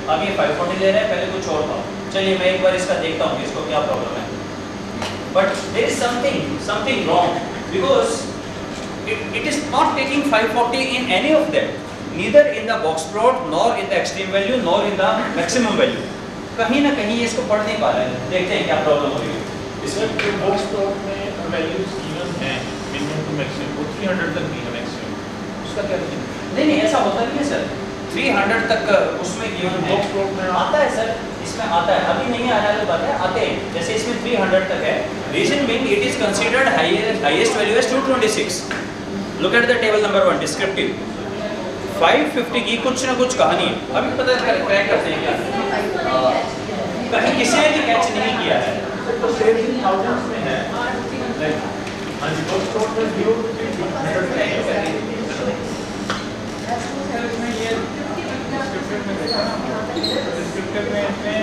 अब ये 540 ले रहे हैं, पहले कुछ और था। चलिए मैं एक बार इसका देखता हूँ इसको क्या प्रॉब्लम है। But there is something wrong because it is not taking 540 in any of them, neither in the box plot nor in the extreme value nor in the maximum value. कहीं ना कहीं इसको पढ़ नहीं पा रहे हैं। देखते हैं क्या प्रॉब्लम हो रही है। इसमें जो बॉक्स प्लॉट में वैल्यूज गिवन हैं मिनिमम टू मैक्सिमम वो 300 तक नहीं है मैक्सिमम, उसका क्या रीजन? नहीं ऐसा होता नहीं है सर, 300 तक उसमें गिवन है। बॉक्स प्लॉट में आता है सर, इसमें आता है, अभी नहीं आ रहा है तो बात है, आते हैं। जैसे इसमें 300 तक है, reason being it is considered highest value as 226। Look at the table number 1 descriptive. 550 की कुछ ना कुछ कहानी है, अभी पता क्रैक करते हैं क्या कहीं किसी ने भी कैच नहीं किया है। तो सेल इन थाउजेंड्स में है। हां जी, बॉक्स प्लॉट में 0 to 300 में ये डिस्क्रिप्टिव में देखा ना, डिस्क्रिप्टिव में इसमें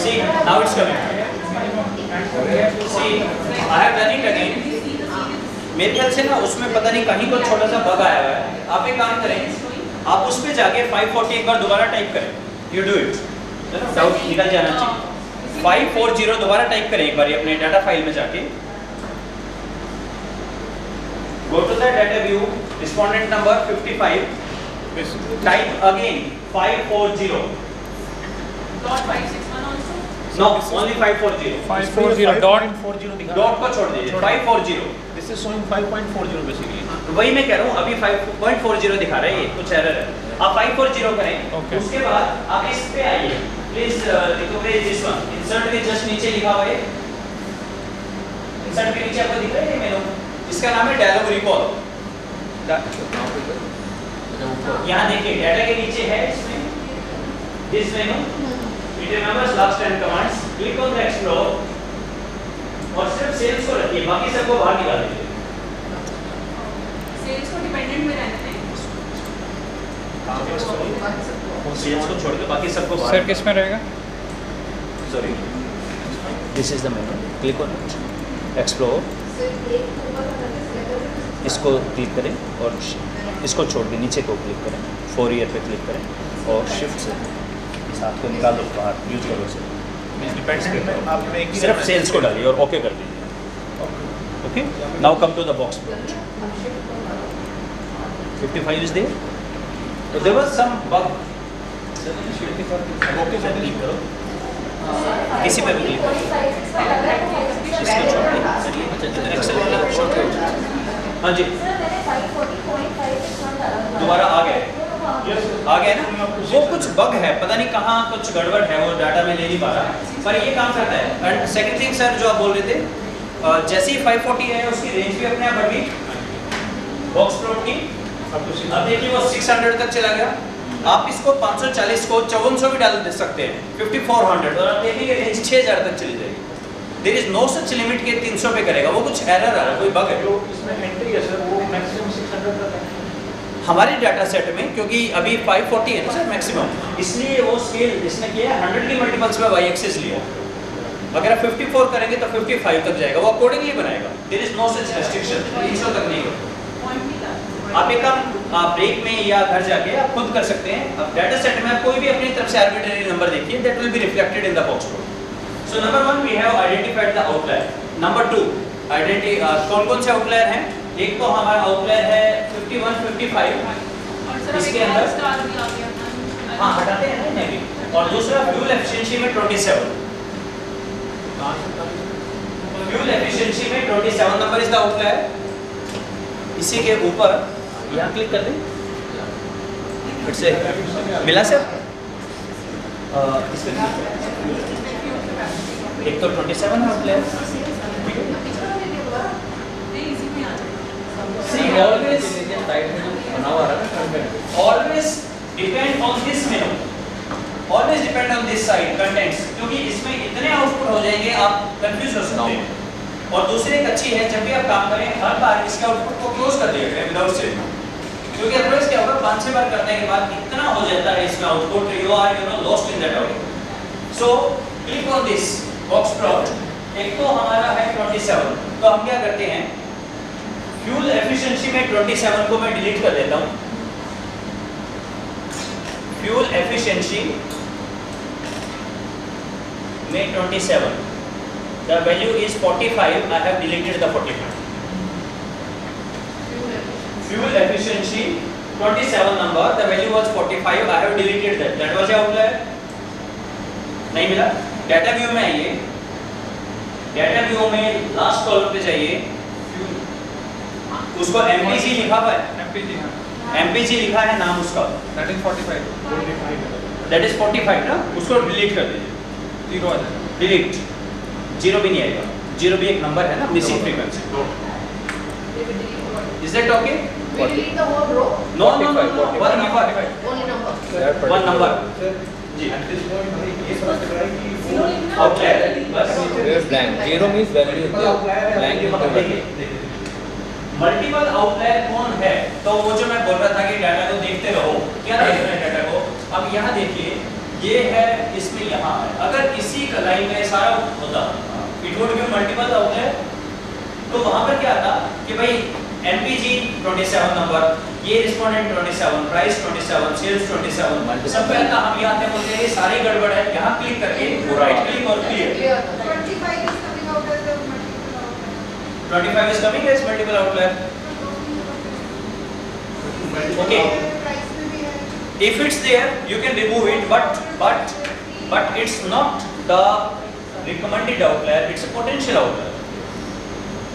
see now it's coming, see I have done it again। मेरे ख्याल से ना उसमें पता नहीं कहीं कोई छोटा सा बग आया हुआ है। आप एक काम करें, आप उस पे जाके 540 एक बार दोबारा टाइप करें, यू डू इट, डाउट निकल जाना चाहिए। 540 दोबारा टाइप करें एक बार अपने डाटा फाइल में जाके, go to the data view, respondent number 55, type again 540, Dot 561 also? No only 540, 540 dot को छोड़ दीजिए, 540। This is showing 5.40 basically. वही मैं कह रहा हूँ, अभी 5.40 दिखा रहा है, ये कुछ एरर है। आप 540 करें, उसके बाद आप इस पे आइए please, recognise this one, insert के जस्ट नीचे लिखा हुआ है, इंसर्ट के नीचे आपको दिख रहा है ये मेनू, इसका नाम है डायलॉग रिकॉल। यहाँ देखिए डाटा के नीचे है इसमें this menu, it remembers last 10 commands, click on the explore और सिर्फ सेल्स को रखिए, बाकी सबको बाहर निकाल दीजिए। सेल्स को डिपेंडेंट में रहने दें। सेल्स को छोड़ के बाकी सबको बाहर। सर किस में रहेगा? Sorry, this is the menu, click on it, explore, इसको क्लिक करें और इसको छोड़ के नीचे को क्लिक करें, 4 ईयर पे क्लिक करें और शिफ्ट से इस हाथ को निकाल दो बाहर, यूज करो इसे, डिपेंड्स करता है आप में सिर्फ सेल्स को डालिए और ओके कर दीजिए। Okay, now come to the box plot. 55 is there, तो there was some bug, okay से क्लिक करो, किसी पे भी क्लिक करो, इसको छोड़ दीजिए, एक्सेल वाला शॉर्टकट। हाँ जी, दोबारा आ गया ना, वो कुछ बग है, पता नहीं कहाँ कुछ गड़बड़ है, वो डाटा में ले नहीं पा रहा, पर ये काम करता है। एंड सेकंड थिंग सर जो आप बोल रहे थे, जैसे ही 540 है उसकी रेंज भी अपने आप बढ़ गई बॉक्स प्लॉट की। अब देखिए वो 600 तक चला गया, आप इसको 540 को 5400 भी डाल दे सकते हैं, 5400, और आप देखेंगे रेंज 6000 तक चली जाएगी। There is no such limit के 300 पे करेगा, वो कुछ एरर आ रहा है, कोई बग है। जो इसमें एंट्री है सर वो मैक्सिमम 600 तक है हमारे डाटा सेट में, क्योंकि अभी 540 है ना सर मैक्सिमम, इसलिए वो स्केल इसने किया 100 की मल्टीपल्स में वाई एक्सिस लिया। अगर आप 54 करेंगे तो 55 तक जाएगा, वो अकॉर्डिंगली बनाएगा। There is no such restriction, 300 तक नहीं होगा। आप एक काम ब्रेक में या घर जाके आप खुद कर सकते हैं। अब डाटा सेट में आप कोई भी अपनी तरफ से आर्बिट्रेरी नंबर देखिए, that will be reflected in the box plot. So number 1 we have identified the outlier. Number 2 कौन-कौन से आउटलायर हैं? एक तो हमारा आउटलायर है 51 55, और सर इसके अभी अंदर स्टार भी आ गया। हाँ हटाते हैं ना इन्हें भी, और दूसरा फ्यूल एफिशिएंसी में 27, फ्यूल एफिशिएंसी में 27 नंबर इज द आउटलायर। इसी के ऊपर यहाँ क्लिक कर दें, फिर से मिला सर, इस पे एक तो 27 outlier. See, always depend on this menu, always depend on this side contents, क्योंकि इसमें इतने आउटपुट हो जाएंगे आप कंफ्यूज हो सकते हैं। और दूसरी एक अच्छी है, जब भी आप काम करें हर बार इसके आउटपुट को क्लोज कर दिया विदाउट सेव, क्योंकि अदरवाइज क्या होगा 5-6 बार करने के बाद इतना हो जाता है इसमें output, you are lost in that output. So click on this box plot. एक तो हमारा है 27, तो हम क्या करते हैं फ्यूल एफिशिएंसी में 27 को मैं डिलीट कर देता हूँ फ्यूल एफिशिएंसी में 27, the value is 45, I have deleted the 45. Fuel efficiency 27 number, the value was 45, I have deleted that. That was the outlier. नहीं मिला. Data view में आइए. Data view में last column पे जाइए. उसको MPG लिखा हुआ है. MPG लिखा है नाम उसका. That is 45. That is 45 ना? उसको delete कर दीजिए. 0 आ जाएगा. Delete. 0 भी नहीं आएगा. 0 भी एक नंबर है ना, missing frequency. Is that okay? We delete the whole row. No, no, no, no. One number. Only number. One number. Ji. Zero लिखना. Outlier. बस. Blank. 0 means value. Blank is the value. Multiple outlier कौन है? तो वो जो मैं बोल रहा था कि डाटा को देखते रहो. क्या देख रहे हैं डाटा को? अब यहाँ देखिए, ये है, इसमें यहाँ है. अगर इसी लाइन में सारा होता, it would be multiple outlier. तो वहाँ पर क्या था कि भाई MPG 27 नंबर, ये रिस्पोंडेंट 27, प्राइस 27, सेल्स 27. सब पे आता, हम यहाँ पे बोलते हैं ये सारी गड़बड़ है. यहाँ क्लिक करके राइट क्लिक और clear. 25 is coming as multiple outlier. Okay. If it's there, you can remove it, but it's not the recommended outlier. It's a potential outlier.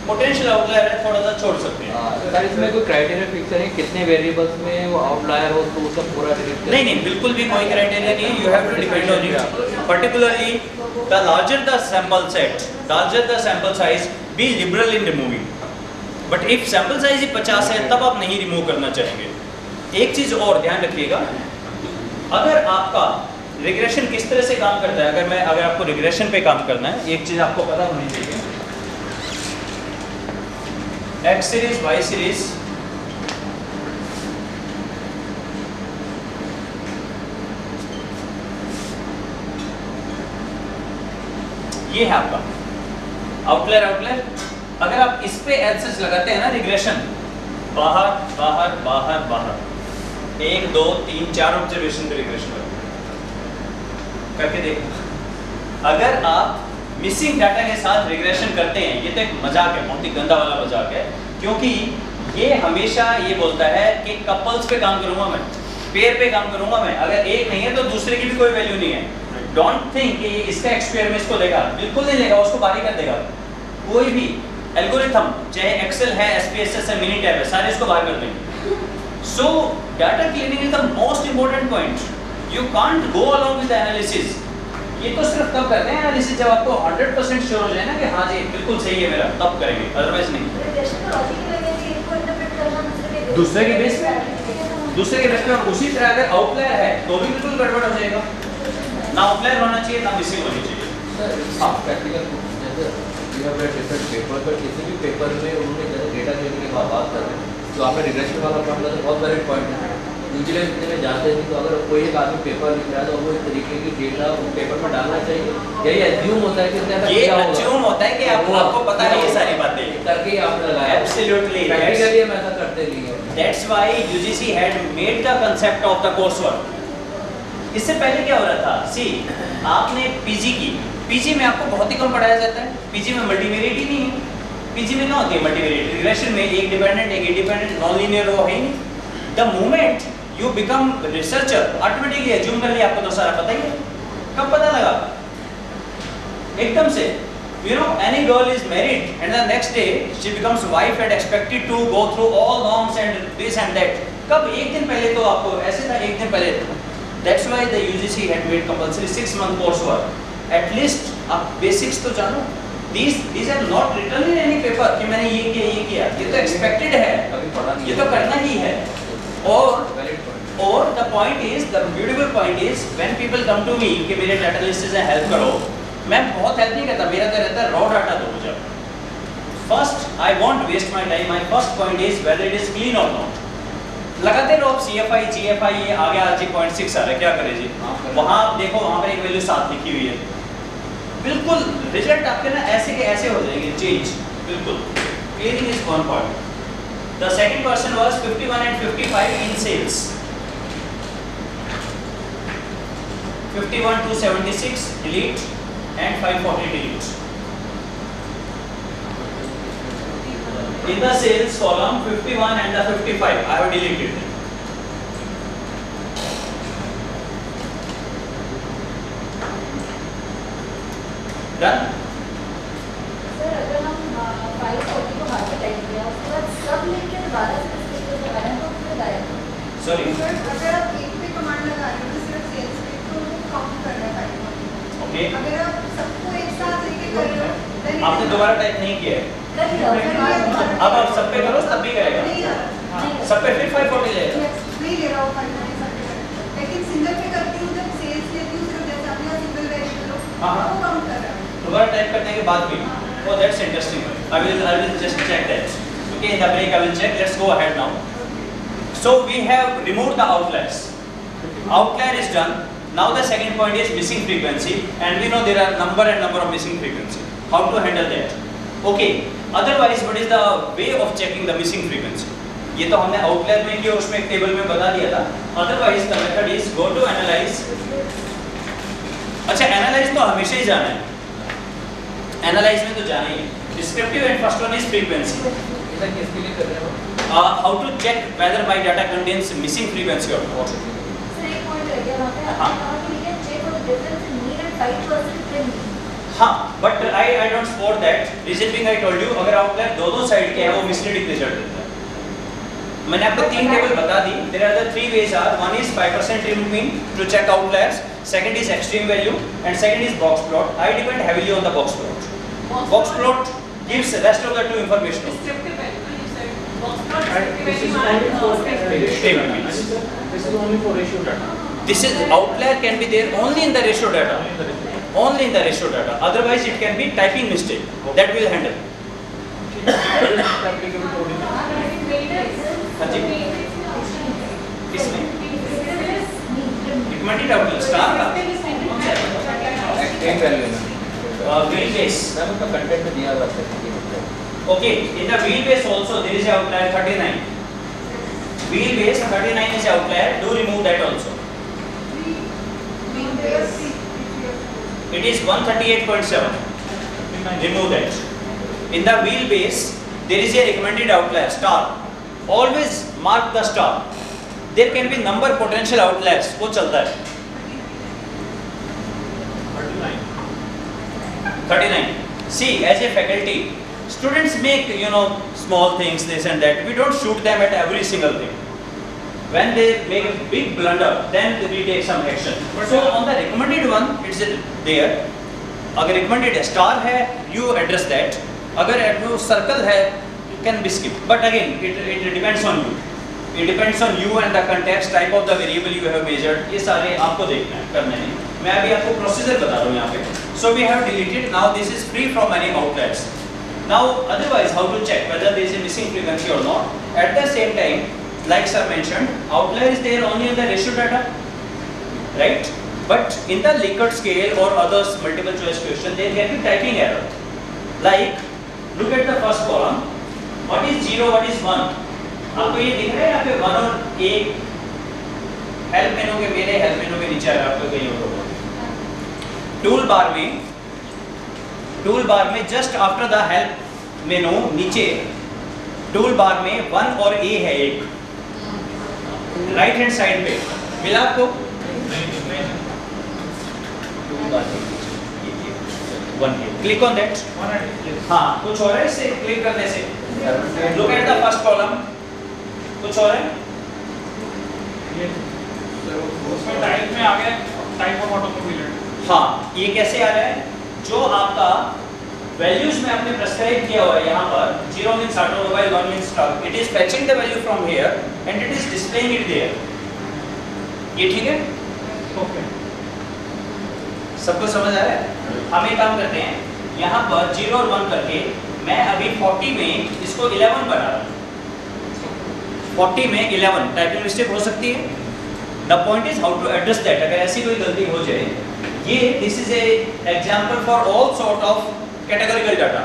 Potential outlier है, थोड़ा सा छोड़ सकते हैं. सर इसमें कोई क्राइटेरिया फिक्स नहीं, कितने वेरिएबल्स में वो आउटलायर हो तो उसका पूरा डिलीट करें? नहीं, बिल्कुल भी कोई क्राइटेरिया नहीं है. You have to depend on it. Particularly the larger the sample set, larger the sample size, be liberal in removing. But if sample size ही 50 है तब आप नहीं रिमूव करना चाहेंगे. एक चीज और ध्यान रखिएगा, अगर आपका रिग्रेशन किस तरह से काम करता है, अगर आपको रिग्रेशन पे काम करना है, एक चीज आपको पता होनी चाहिए. X सीरीज, Y सीरीज, ये है आपका आउटलायर. अगर आप इस पे एक्सेस लगाते हैं ना, रिग्रेशन बाहर बाहर बाहर बाहर, 1 2 3 4 ऑब्जर्वेशन पे रिग्रेशन करके देखो. अगर आप मिसिंग डाटा के साथ रिग्रेशन करते हैं, ये तो एक मजाक है, बहुत ही गंदा वाला मजाक है, क्योंकि ये हमेशा ये बोलता है कि कपल्स पे काम करूंगा मैं, पेयर पे काम करूंगा मैं. अगर एक नहीं है तो दूसरे की भी कोई वैल्यू नहीं है. डोंट थिंक कि इसका एक्सपेयर में इसको लेगा, बिल्कुल नहीं लेगा, उसको बारी कर देगा. कोई भी एल्गोरिथम, चाहे एक्सेल है, SPSS है, मिनीटैब है, सारे इसको बाहर कर देंगे. सो data cleaning is the most important point. You can't go along with analysis. ये तो सिर्फ तब करते हैं एनालिसिस जब आपको 100% श्योर हो जाए ना कि हाँ जी बिल्कुल सही है मेरा, तब करेंगे, अदरवाइज नहीं. दूसरे के बेस पे उसी तरह अगर आउटलायर है तो भी बिल्कुल गड़बड़ हो जाएगा. ना आउटलायर होना चाहिए, ना मिसिंग होनी चाहिए. हाँ, प्रैक्टिकल जैसे you have read different paper, पर किसी भी पेपर में उन्होंने जैसे डेटा क्लीनिंग की बात कर रहे हैं, तो आपने रिग्रेशन वाला पॉइंट था, बहुत वैलिड पॉइंट है. यूजुअली में जाते हैं तो अगर कोई एक आदमी पेपर लिख रहा है तो वो इस तरीके की डेटा उस पेपर में डालना चाहिए. यही एज्यूम होता है कि ये एज्यूम होता है कि आपको पता है ये सारी बातें करके ही आपने लगाया. एब्सोल्युटली, प्रैक्टिकली हम ऐसा करते नहीं है. That's why UGC had made the concept of the course work. इससे पहले क्या हो रहा था, सी आपने PG की, PG में आपको बहुत ही कम पढ़ाया जाता है. PG में मल्टीवेरिएट ही नहीं है. PG में क्या होती है मल्टीवेरिएट? रिग्रेशन में एक डिपेंडेंट एक इंडिपेंडेंट नॉन लीनियर वो है ही नहीं. The moment you become researcher, automatically assume कर लिया, आपको तो सारा पता ही है. कब पता लगा? एकदम से. You know, any girl is married and the next day she becomes wife and expected to go through all norms and this and that. कब? एक दिन पहले तो आपको ऐसे था, एक दिन पहले. That's why the UGC had made compulsory 6-month course work. At least आप basics तो जानो. These are not written in any paper कि मैंने ये किया. ये तो expected है, ये तो करना ही है. और the point is, the beautiful point is, when people come to me कि मेरे डाटा लिस्ट से हेल्प करो, मैं बहुत हेल्प नहीं करता. मेरा तो रहता है रॉ डाटा दो मुझे. First I want waste my time. My first point is whether it is clean और नॉट. लगाते रहो आप CFI GFI, ये आ गया जी 0.6 आ रहा है, क्या करें जी. वहाँ आप देखो, वहाँ पर एक वैल्यू 7 लिखी हुई है. बिल्कुल रिजल्ट आपके ना ऐसे के ऐसे हो जाएंगे, चेंज बिल्कुल. Cleaning is one point. The second question was 51 and 55 in cells. 51 to 76 delete and 540 delete. In the sales column 51 and the 55 I have deleted them. Done? Sir अगर हम 540 को बाहर से टाइप किया उसके बाद सब लेके दोबारा से इस पे लगाना तो फिर आएगा। Sorry. अगर आप एक पे कमांड लगा रहे हो तो सिर्फ सेल्स पे तो वो काउंट करना पड़ेगा। ओके। अगर आप सबको एक साथ लेके कर रहे हो then आपने दोबारा टाइप नहीं किया है। कर लिया फिर बाद अब आप सब पे करो तब भी करेगा। नहीं आ रहा। सब पे फिर 540 जाएगा। नहीं ले रहा हूँ फाइनली सब पे कर। लेकिन सिंगल पे करती हूँ जब सेल्स लेती हूँ सिर्फ जैसे आपने सिंगल वेरिएबल लो हाँ। वो काउंट कर रहा है। दोबारा टाइप करने के बाद भी oh that's interesting. I will just check that. Okay, in the break I will check. Let's go ahead now. So we have removed the outliers. Outlier is done. Now the second point is missing frequency, and we know there are number of missing frequency. How to handle that? Okay. Otherwise, what is the way of checking the missing frequency? ये तो हमने outlier में किया, उसमें एक table में बता दिया था. Otherwise, the method is go to analyze. अच्छा, analyze तो हमेशा ही जाना है. एनालाइज में तो जाना ही है। Descriptive and first one is frequency. इधर किसके लिए कर रहे हो? How to check whether my data contains missing frequency और नॉट। सर एक पॉइंट रह गया वहां पे आपने कहा कि ये चेक और difference in mean and 5% print. हां but I don't support that. Reason being I told you अगर आउटलायर दोनों साइड के है वो मिसलीडिंग रिजल्ट देता है। मैंने आपको तीन टेबल बता दी। There are the three ways are one is 5% trim mean to check outliers, second is extreme value and second is box plot. I depend heavily on the box plot. Box plot gives the rest of the two information. Descriptive value you said. Box plot This is descriptive only value for Table means. This is only for ratio data. This is outlier can be there only in the ratio data. Only in the ratio data. Otherwise it can be typing mistake. That will handle. हाँ जी। किसमें? Recommended outlier star का? Extreme value में Wheelbase. Ma'am उसका content में दिया हुआ है कि Okay, in the wheelbase also there is a outlier 39. Wheelbase 39 is outlier. Do remove that also. It is 138.7. Remove that. In the wheelbase there is a recommended outlier star. Always mark the star. There can be number potential outliers. वो चलता है. 39. See, as a faculty, students make small things, this and that. We don't shoot them at every single thing. When they make a big blunder, then we take some action. So on the recommended one, it's there. अगर recommended star है, you address that. अगर circle है, you can be skipped. But again, it depends on you. It depends on you and the context, type of the variable you have measured. ये सारे आपको देखना है, करने हैं. मैं अभी आपको प्रोसीजर बता रहा हूँ यहाँ पे. So we have deleted. Now this is free from any outliers. Now otherwise, how to check whether there is a missing frequency or not? At the same time, like sir mentioned, outlier is there only in the ratio data, right? But in the Likert scale or others multiple choice question, there can be typing error. Like, look at the first column. What is 0? What is 1? आपको ये दिख रहा है यहाँ पे 1 और 1 help मेनू के मेरे हेल्प मेनू के नीचे आ रहा है आपको कहीं और टूल बार में जस्ट आफ्टर द हेल्प मेनू नीचे टूल बार में 1 और A है एक राइट हैंड साइड पे मिला आपको क्लिक ऑन दैट हाँ कुछ हो रहा है इससे क्लिक करने से look at the first column कुछ और है उसमें टाइप में आ गया टाइप ऑफ ऑटोमोबाइल हाँ ये कैसे आ रहा है जो आपका वैल्यूज में आपने प्रेस्क्राइब किया हुआ है यहाँ पर 0 means automobile 1 means truck it is fetching the value from here and it is displaying it there ये ठीक है ओके सबको समझ आ रहा है हम एक काम करते हैं यहाँ पर 0 और 1 करके मैं अभी 40 में इसको 11 बना रहा हूँ 40 में 11 टाइपिंग मिस्टेक हो सकती है the point is how to address that अगर ऐसी कोई गलती हो जाए ये this is a example for all sort of categorical data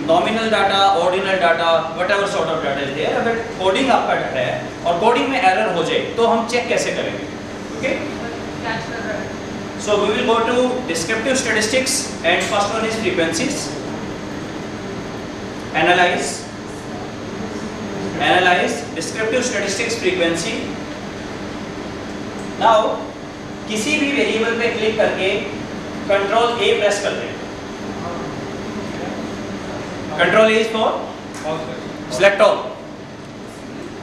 nominal data ordinal data whatever sort of data is there अगर कोडिंग आपका डाटा है और कोडिंग में एरर हो जाए तो हम चेक कैसे करेंगे okay So we will go to descriptive statistics, and first one is frequencies. Analyze descriptive statistics frequency. Now किसी भी वेरिएबल पे क्लिक करके कंट्रोल A प्रेस कर दें. Control A is for select all.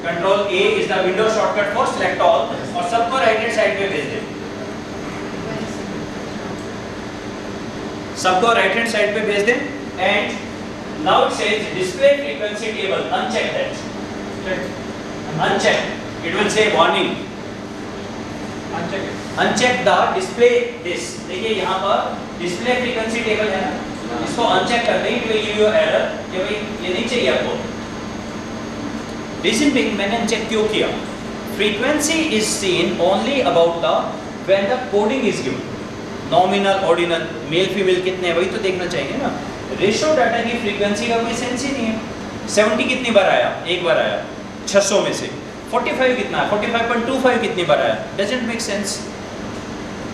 Control A is the window shortcut for select all, और सबको right hand side पे भेज दें. सबको राइट हैंड साइड पे भेज दें. And now it says display frequency table, uncheck that. Uncheck. It will say warning. Uncheck the display this. देखिए यहाँ पर display frequency table है ना, इसको uncheck कर दें. It will give you error कि भाई ये नहीं चाहिए आपको. Reason being, मैंने uncheck क्यों किया? Frequency is seen only about the when the coding is given. Nominal, ordinal, male female कितने हैं वही तो देखना चाहिए ना. रेशियो डाटा की फ्रीक्वेंसी का कोई सेंस ही नहीं है. 70 कितनी बार आया? एक बार आया 600 में से. 45 कितना है? 45.25 कितनी बार आया? Doesn't make sense.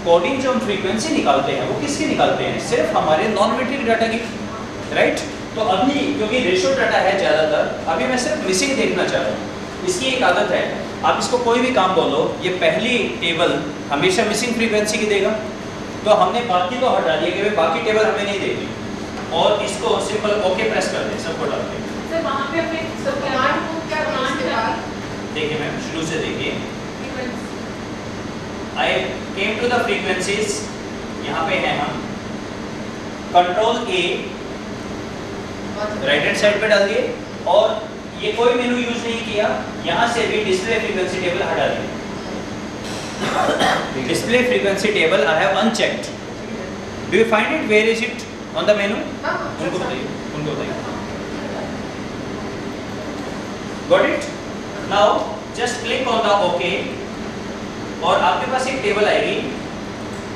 कोडिंग जो हम फ्रीक्वेंसी निकालते हैं वो किसकी निकालते हैं? सिर्फ हमारे नॉन मेटेरियल डाटा की, राइट? तो अभी क्योंकि रेशियो डाटा है ज़्यादातर, अभी मैं सिर्फ मिसिंग देखना चाह रहा हूँ. इसकी एक आदत है, आप इसको कोई भी काम बोलो, ये पहली टेबल हमेशा मिसिंग फ्रीक्वेंसी की देगा. तो हमने बाकी तो हटा दिया कि भाई बाकी टेबल हमें नहीं देखनी, और इसको सिंपल ओके प्रेस कर दें सबको डाल के. सर वहाँ पे अपने सब कमांड को क्या कमांड है? देखिए मैम शुरू से देखिए. आई केम टू द फ्रीक्वेंसीज. यहाँ पे हैं हम. Control A right hand side पे डाल दिए, और ये कोई मेनू यूज नहीं किया. यहाँ से भी डिस्प्ले फ्रीक्वेंसी टेबल हटा दिए. Display frequency table I have unchecked. Do you find it? Where is it on the menu? उनको बताइए, उनको बताइए. Got it? Now just click on the okay, और आपके पास एक टेबल आएगी.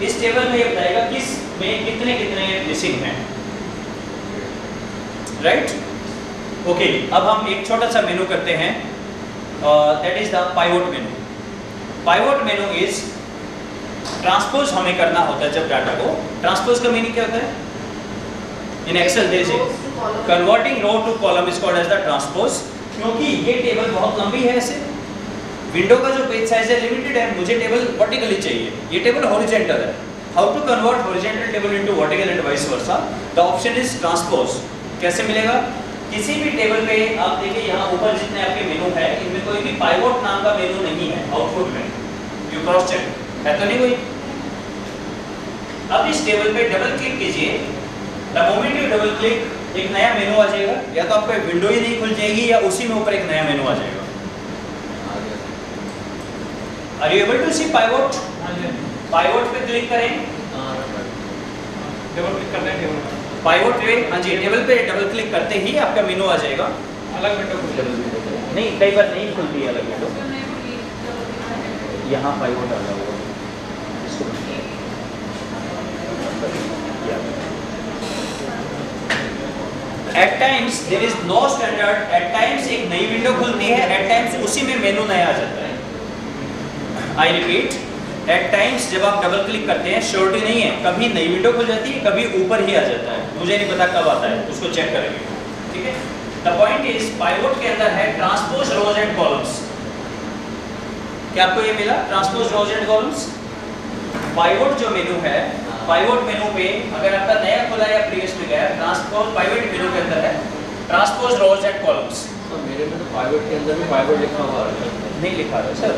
इस टेबल में ये बताएगा किस में कितने कितने मिसिंग हैं, राइट? ओके, अब हम एक छोटा सा मेनू करते हैं. That is the pivot menu. Pivot menu is transpose हमें करना होता है जब डाटा को. ट्रांसपोज का मीनिंग क्या होता है? In Excel there is converting row to column is called as the transpose. क्योंकि ये टेबल बहुत लंबी है, ऐसे विंडो का जो पेज साइज है लिमिटेड है, मुझे टेबल वर्टिकली चाहिए, ये टेबल हॉरिजॉन्टल है. How to convert horizontal table into vertical and vice versa? The option is transpose. कैसे मिलेगा? किसी भी टेबल पे आप देखिए यहाँ ऊपर जितने आपके मेनू है, इनमें कोई भी पाइवोट नाम का मेनू नहीं है आउटपुट में. यू क्रॉस चेक, है तो नहीं कोई? अब इस टेबल पे डबल क्लिक कीजिए. The moment U double click एक नया मेनू आ जाएगा, या तो आपको विंडो ही नहीं खुल जाएगी या उसी में ऊपर एक नया मेनू आ जाएगा. Are you able to see pivot? Pivot पे क्लिक करें, डबल क्लिक करना है टेबल. पाइवोट पे, हाँ जी, टेबल पे डबल क्लिक करते ही आपका मेनू आ जाएगा. अलग विंडो खुल जाएगी. नहीं, कई बार नहीं खुलती है अलग विंडो. यहाँ पाइवोट आ जाएगा. At times there is no standard. At times एक नई विंडो खुलती है, एट टाइम्स उसी में मेनू नया आ जाता है. आई रिपीट, एट टाइम्स जब आप डबल क्लिक करते हैं श्योरिटी नहीं है, कभी नई विंडो खुल जाती है, कभी ऊपर ही आ जाता है. मुझे नहीं पता कब आता है, उसको चेक करेंगे. ठीक है. द पॉइंट इज पाइवोट के अंदर है ट्रांसपोज रोज एंड कॉलम्स. क्या आपको ये मिला? Transpose rows and columns. Pivot जो मेनू है, पाइवोट मेनू पे अगर आपका नया खुला या प्रीवियस में गया, ट्रांसपोज पाइवोट मेनू के अंदर है ट्रांसपोज रोज एंड कॉलम्स. तो मेरे में तो पाइवोट के अंदर भी पाइवोट लिखा हुआ है. नहीं लिखा है सर.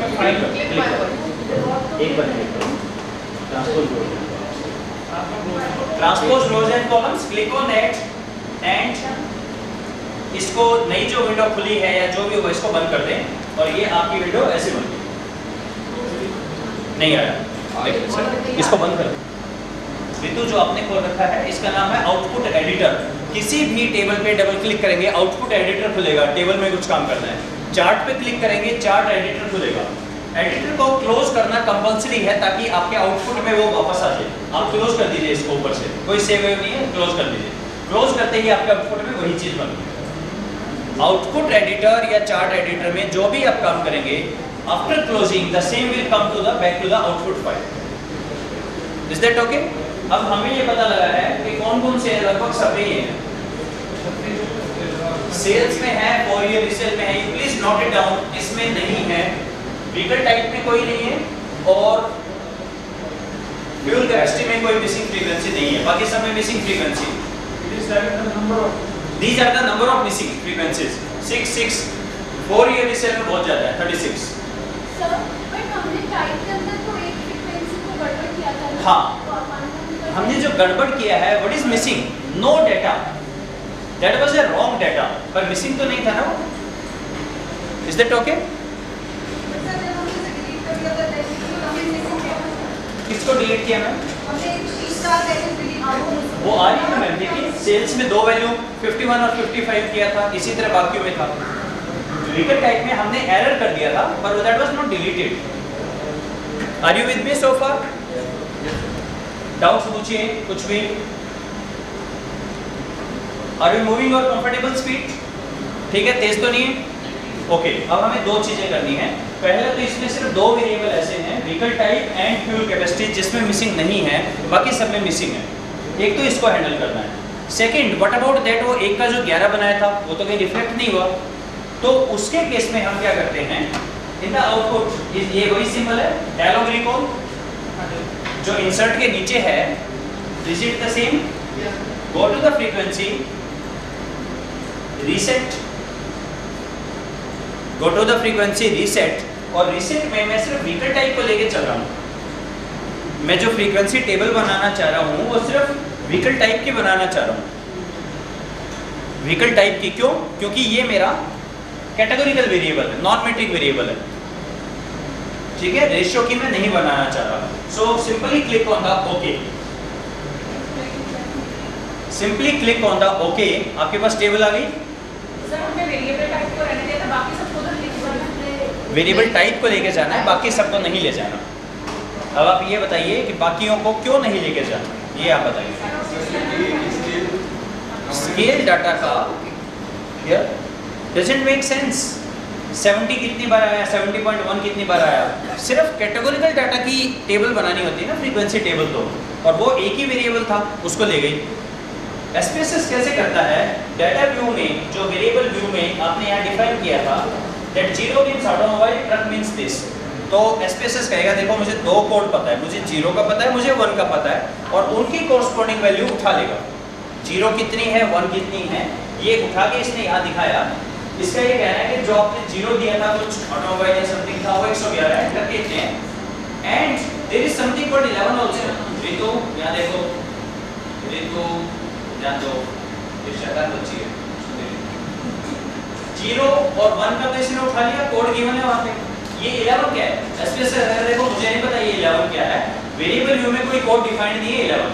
एक बार transpose rows and columns. Click on that and इसको नई जो विंडो खुली है या जो भी हो इसको बंद कर दें, और ये आपकी विंडो ऐसे बन गई. नहीं आया, इसको बंद कर. ऋतु जो आपने खोल रखा है इसका नाम है आउटपुट एडिटर. किसी भी टेबल पे डबल क्लिक करेंगे आउटपुट एडिटर खुलेगा. टेबल में कुछ काम करना है. चार्ट पे क्लिक करेंगे चार्ट एडिटर खुलेगा. एडिटर को क्लोज करना कंपलसरी है ताकि आपके आउटपुट में वो वापस आ जाए. आप क्लोज कर दीजिए इसको ऊपर से, कोई सेव नहीं है, क्लोज कर दीजिए. क्लोज करते ही आपके आउटपुट में वही चीज बन गई. आउटपुट एडिटर या चार्ट एडिटर में जो भी आप काम करेंगे, after closing the same will come to the back to the output file. Is that okay? अब हमें ये पता लगा है कि कौन कौन से लगभग सभी हैं। सेल्स में है, 4 ईयर रीसेल में है, you please note it down, इसमें नहीं है, व्हीकल टाइप में कोई नहीं है और फ्यूल कैपेसिटी में कोई मिसिंग फ्रीक्वेंसी नहीं है, बाकी सब में missing frequency. These are the number of missing frequencies. 6 4 year resale में बहुत ज्यादा है 36। सर बट हमने टाइप के अंदर तो एक फ्रीक्वेंसी को गड़बड़ किया था ना? हाँ, हमने जो गड़बड़ किया है, what is missing? No data, that was a wrong data, पर मिसिंग तो नहीं था ना वो। Is that okay? सर जब हमने इसे डिलीट कर दिया था तो हमें मिसिंग डेटा, किसको डिलीट किया मैम? हमने स्टार वैल्यूज डिलीट कर वो आ रही है मैम, देखिए सेल्स में 2 वैल्यू 51 और 55 किया था, इसी तरह बाकियों में था। व्हीकल टाइप में हमने एरर कर दिया था, पर that was not deleted. Are you with me so far? Doubts पूछिए कुछ भी। आर यू मूविंग और कंफर्टेबल स्पीड? ठीक है, तेज तो नहीं है? ओके, अब हमें 2 चीजें करनी है। पहले तो इसमें सिर्फ 2 वेरिएबल ऐसे हैं, vehicle type and fuel capacity, जिसमें मिसिंग नहीं है, बाकी सब में मिसिंग है। एक तो इसको हैंडल करना है। सेकंड, व्हाट अबाउट दैट, वो एक का जो 11 बनाया था वो तो कहीं रिफ्लेक्ट नहीं हुआ, तो उसके केस में हम क्या करते हैं, इन द आउटपुट ये वही सिंबल है डायलॉग रिकॉल जो इंसर्ट के नीचे है, is it the same? Go to the frequency, reset, go to the frequency reset, और रीसेट में मैं सिर्फ व्हीकल टाइप को लेके चल रहा हूँ। मैं जो फ्रीक्वेंसी टेबल बनाना चाह रहा हूँ वो सिर्फ व्हीकल टाइप की बनाना चाह रहा हूँ। व्हीकल टाइप की क्यों? क्योंकि ये मेरा कैटेगोरिकल वेरिएबल है, नॉन मेट्रिक वेरिएबल है, ठीक है, रेशियो की मैं नहीं बनाना चाह रहा। So simply click on the okay, simply click on the okay. आपके पास टेबल आ गई। सर हमने वेरिएबल टाइप को रहने दिया था, बाकी सबको तो लिख दिया। वेरिएबल टाइप को लेके जाना है, बाकी सबको नहीं ले जाना। अब आप ये बताइए कि बाकियों को क्यों नहीं लेके जाना, ये आप बताइए। स्केल डाटा का डजंट मेक सेंस। 70 कितनी बार आया, 70.1 कितनी बार आया, सिर्फ कैटेगोरिकल डाटा की टेबल बनानी होती है ना, फ्रीक्वेंसी टेबल, तो और वो एक ही वेरिएबल था, उसको ले गई। एसपीएसएस कैसे करता है, डाटा व्यू में जो वेरिएबल व्यू में आपने यहाँ डिफाइन किया था that 0 means automobile, truck means this, तो एसपीएसएस कहेगा देखो मुझे 2 कोड पता है, मुझे 0 का पता है, मुझे 1 का पता है, और उनकी कोरस्पॉन्डिंग वैल्यू उठा लेगा। 0 कितनी है, 1 कितनी है, ये उठा के इसने यहाँ दिखाया। इसका ये कहना है कि जो आपने 0 दिया था, कुछ ऑटोमोबाइल या समथिंग था, वो 111 है, ट्रक कितने हैं, and there is something called 11 also. Ritu यहाँ देखो, ऋतु ध्यान दो, ये शैतान बच्ची है। 0 और 1 का तो इसने उठा लिया, कोड गिवन है वहाँ पे। ये 11 क्या है, एसपीएसएस देखो मुझे नहीं पता ये 11 क्या है, वेरिएबल व्यू में कोई कोड डिफाइंड नहीं है 11।